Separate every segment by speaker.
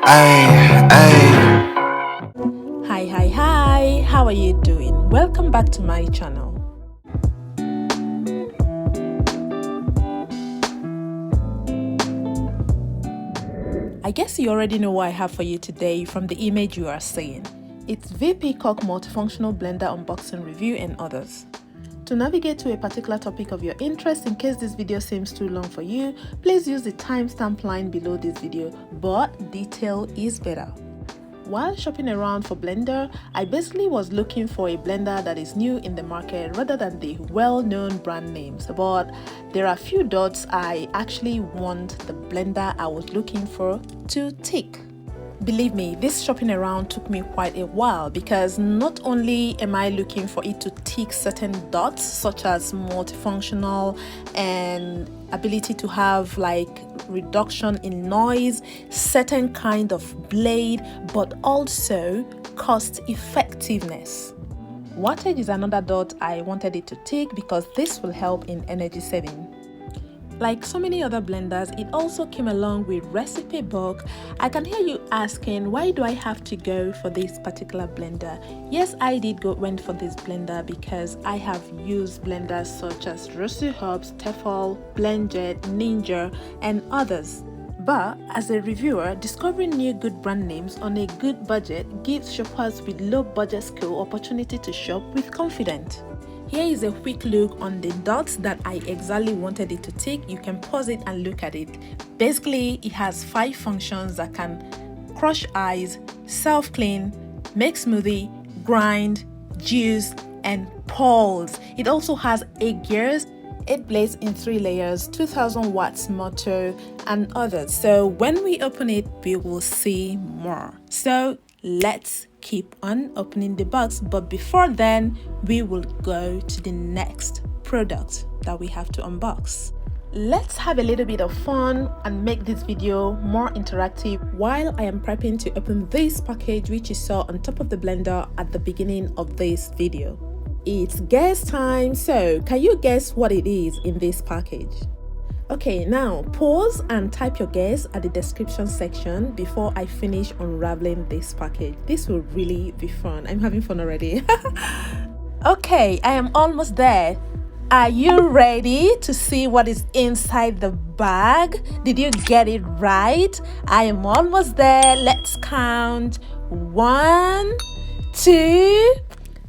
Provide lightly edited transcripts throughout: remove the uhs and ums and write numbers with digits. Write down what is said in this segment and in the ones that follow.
Speaker 1: Hi, how are you doing? Welcome back to my channel. I guess you already know what I have for you today from the image you are seeing. It's VPCOK Multifunctional Blender Unboxing Review and others. To navigate to a particular topic of your interest, in case this video seems too long for you, please use the timestamp line below this video, but detail is better. While shopping around for Blender, I basically was looking for a blender that is new in the market rather than the well-known brand names, but there are a few dots I actually want the blender I was looking for to tick. Believe me, this shopping around took me quite a while because not only am I looking for it to tick certain dots such as multifunctional and ability to have like reduction in noise, certain kind of blade, but also cost effectiveness. Wattage is another dot I wanted it to tick because this will help in energy saving. Like so many other blenders, it also came along with recipe book. I can hear you asking, why do I have to go for this particular blender? Yes, I went for this blender because I have used blenders such as Rosu Hubs, Tefal, Blendjet, Ninja, and others. But as a reviewer, discovering new good brand names on a good budget gives shoppers with low budget skill opportunity to shop with confidence. Here is a quick look on the dots that I exactly wanted it to tick. You can pause it and look at it. Basically, it has 5 functions that can crush ice, self-clean, make smoothie, grind, juice, and pulse. It also has 8 gears, 8 blades in 3 layers, 2000 watts motor, and others. So when we open it, we will see more. So let's keep on opening the box, but before then we will go to the next product that we have to unbox. Let's have a little bit of fun and make this video more interactive while I am prepping to open this package which you saw on top of the blender at the beginning of this video. It's guess time, so can you guess what it is in this package? Okay, now pause and type your guess at the description section before I finish unraveling this package. This will really be fun. I'm having fun already. Okay, I am almost there. Are you ready to see what is inside the bag? Did you get it right? I am almost there. Let's count. 1, 2,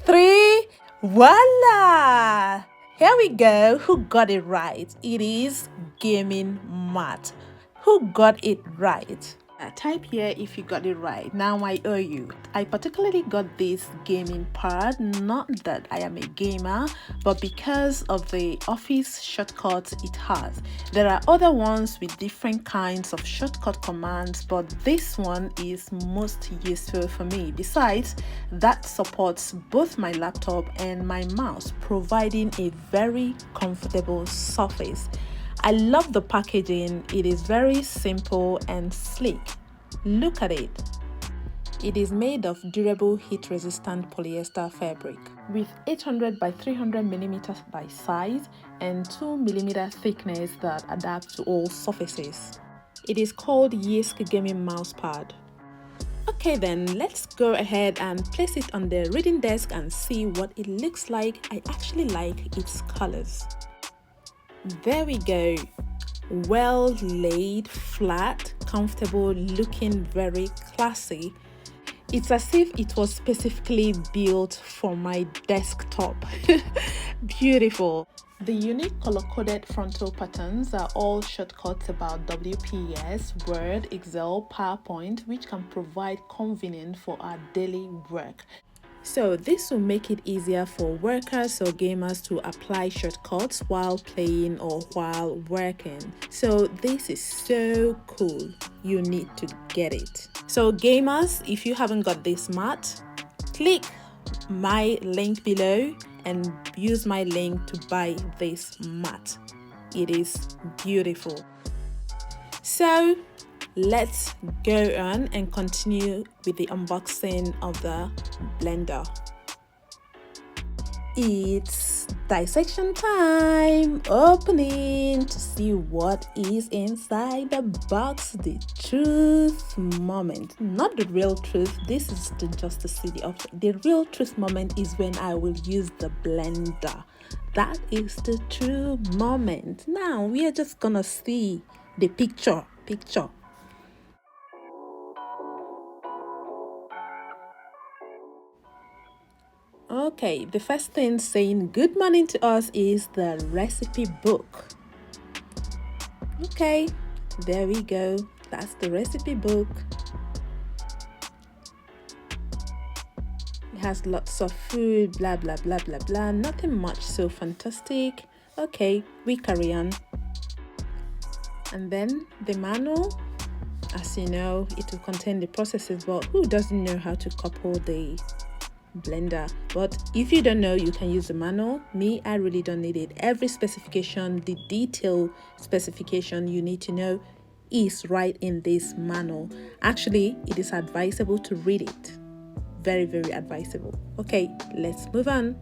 Speaker 1: 3. Voila! Here we go. Who got it right? It is gaming mat. Who got it right? Type here if you got it right. Now I owe you. I particularly got this gaming pad, not that I am a gamer, but because of the office shortcuts it has. There are other ones with different kinds of shortcut commands, but this one is most useful for me. Besides, that supports both my laptop and my mouse, providing a very comfortable surface. I love the packaging. It is very simple and sleek. Look at it. It is made of durable heat-resistant polyester fabric with 800 by 300 millimeters by size and 2 millimeter thickness that adapts to all surfaces. It is called Yisk Gaming Mousepad. Okay then, let's go ahead and place it on the reading desk and see what it looks like. I actually like its colors. There we go. Well laid, flat, comfortable, looking very classy. It's as if it was specifically built for my desktop. Beautiful. The unique color-coded frontal patterns are all shortcuts about WPS, Word, Excel, PowerPoint, which can provide convenience for our daily work. So this will make it easier for workers or gamers to apply shortcuts while playing or while working. So this is so cool. You need to get it. So gamers, if you haven't got this mat, click my link below and use my link to buy this mat. It is beautiful. So let's go on and continue with the unboxing of the blender. It's dissection time! Opening to see what is inside the box. The truth moment. Not the real truth. This is just to see the object. The real truth moment is when I will use the blender. That is the true moment. Now we are just gonna see the picture. Okay, the first thing saying good morning to us is the recipe book. Okay, there we go. That's the recipe book. It has lots of food, blah blah blah blah blah. Nothing much so fantastic. Okay, we carry on. And then the manual. As you know, it will contain the processes, but who doesn't know how to couple the blender? But if you don't know, you can use the manual. Me, I really don't need it. Every specification, the detail specification you need to know is right in this manual. Actually, it is advisable to read it. Very, very advisable. Okay, let's move on.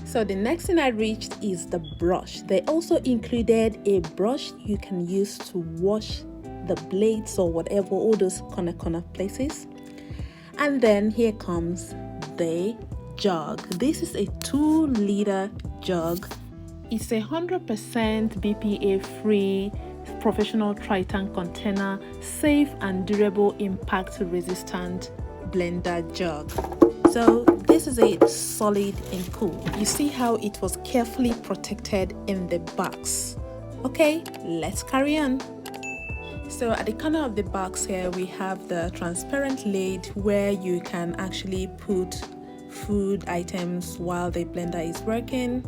Speaker 1: So the next thing I reached is the brush. They also included a brush you can use to wash the blades or whatever, all those corner places. And then here comes the jug. This is a 2-liter jug. It's 100% BPA free professional tri-tank container, safe and durable impact resistant blender jug. So this is a solid and cool. You see how it was carefully protected in the box. Okay, let's carry on. So at the corner of the box here, we have the transparent lid where you can actually put food items while the blender is working.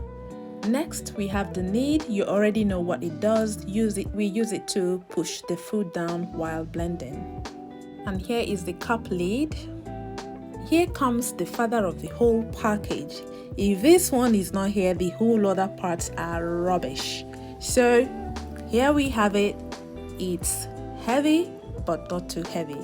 Speaker 1: Next, we have the lid. You already know what it does. We use it to push the food down while blending. And here is the cup lid. Here comes the father of the whole package. If this one is not here, the whole other parts are rubbish. So here we have it. It's heavy, but not too heavy.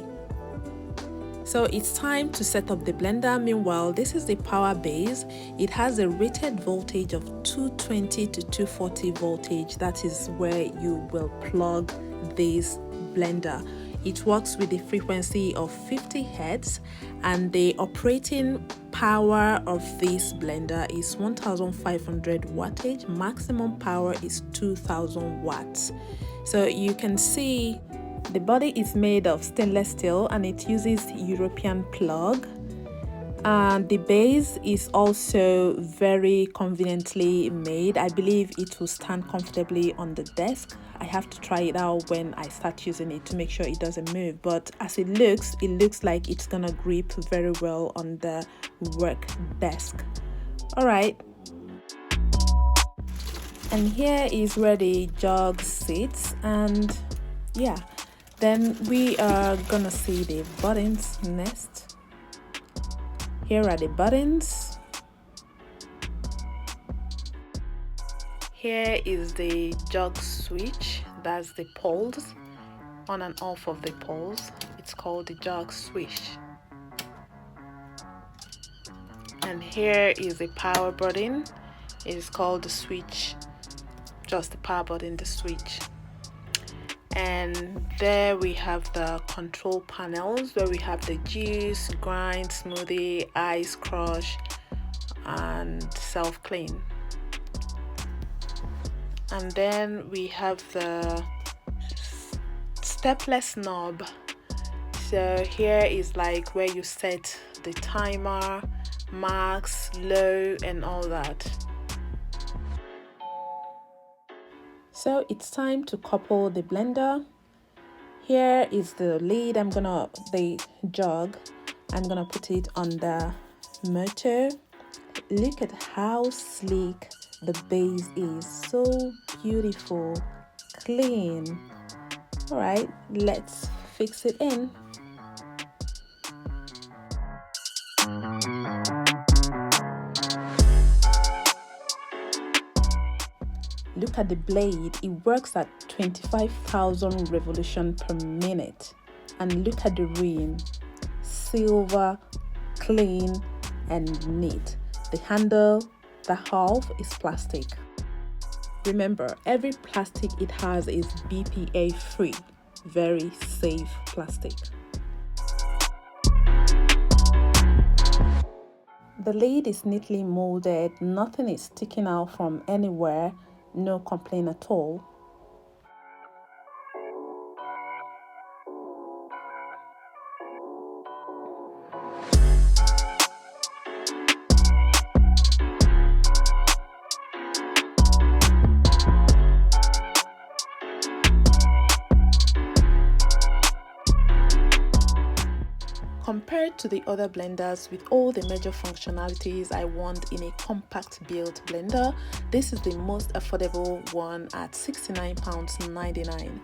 Speaker 1: So it's time to set up the blender. Meanwhile, this is the power base. It has a rated voltage of 220 to 240 voltage. That is where you will plug this blender. It works with the frequency of 50 Hz, and the operating power of this blender is 1500 wattage. Maximum power is 2000 watts. So you can see the body is made of stainless steel and it uses European plug. And the base is also very conveniently made. I believe it will stand comfortably on the desk. I have to try it out when I start using it to make sure it doesn't move. But as it looks like it's gonna grip very well on the work desk. All right. And here is where the jug sits, and yeah, then we are gonna see the buttons next. Here are the buttons. Here is the jug switch. That's the poles, on and off of the poles. It's called the jug switch. And here is the power button. It is called the switch. Just the power button, the switch. And there we have the control panels where we have the juice, grind, smoothie, ice, crush, and self-clean. And then we have the stepless knob. So here is like where you set the timer, max, low, and all that. So it's time to couple the blender. Here is the lid. The jug. I'm gonna put it on the motor. Look at how sleek the base is. So beautiful, clean. All right, let's fix it in. Look at the blade. It works at 25,000 revolutions per minute. And look at the rim. Silver, clean, and neat. The handle, the half is plastic. Remember, every plastic it has is BPA free, very safe plastic. The lid is neatly molded, nothing is sticking out from anywhere, no complaint at all. Compared to the other blenders with all the major functionalities I want in a compact build blender, this is the most affordable one at £69.99.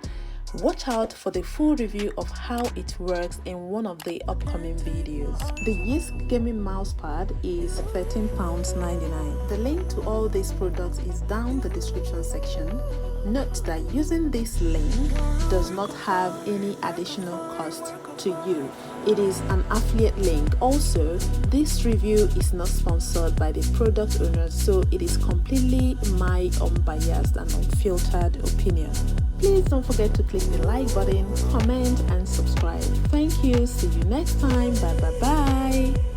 Speaker 1: Watch out for the full review of how it works in one of the upcoming videos. The Yisk gaming mousepad is £13.99. The link to all these products is down the description section. Note that using this link does not have any additional cost to you. It is an affiliate link. Also, this review is not sponsored by the product owner, so it is completely my unbiased and unfiltered opinion. Please don't forget to click the like button, comment and subscribe. Thank you. See you next time. Bye bye bye.